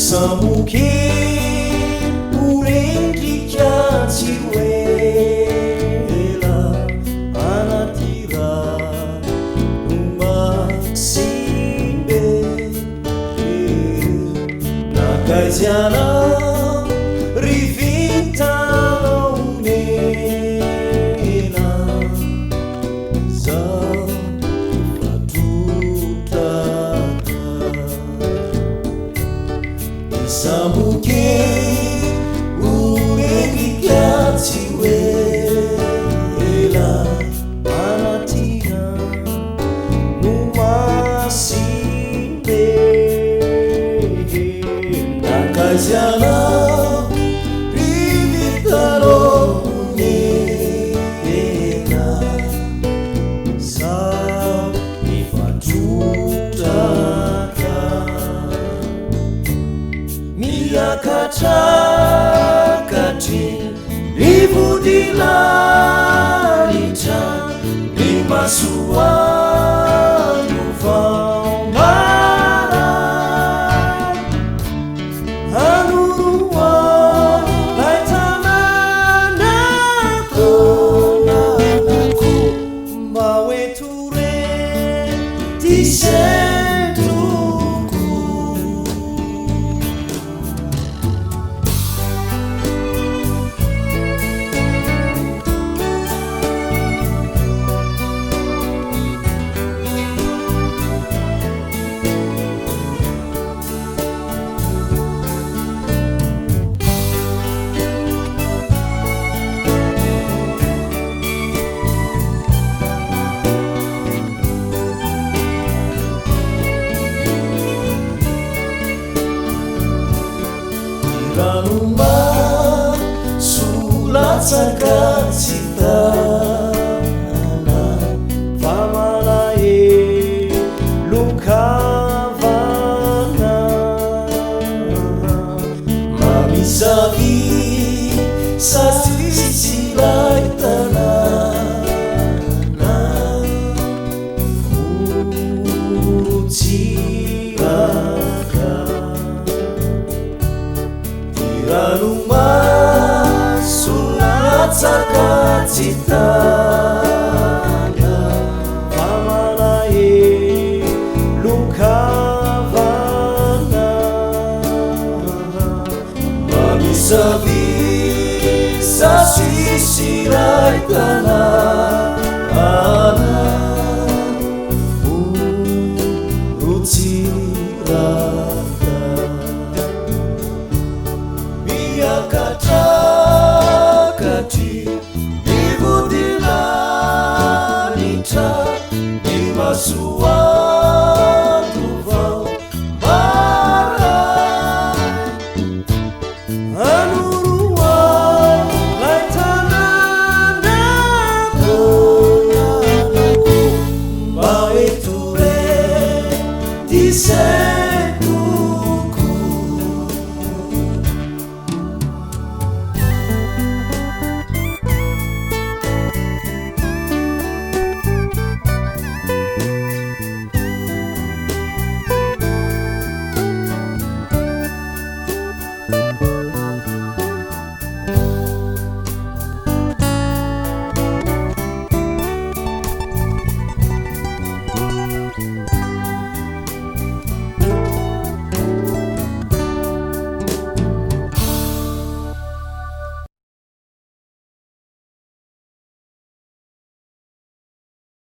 Sambukin urendrika-tsy ela anatira no maksimbe nakaiziana rivintanao mena zao Sambukin urendrika-tsy ela anatira no maksimbe nakaiziana rivintanao mena zao mifatrotraka miakatrakatry rivodilalitra ny masoandro vaombara hanoroa lay tanànako nanako mba hoentore ty sendroko Ranuma sulatsaka citana famalae lukavana mamisavi sasisisilai tanana uruciraka Ranuma sulatsaka citana famalae lukavana mamisavi sasisirai tanana uruciraka miakatrakatry rivodilalitra ny masoandro vaombara hanoroa lay tanànako nanako mba hoentore ty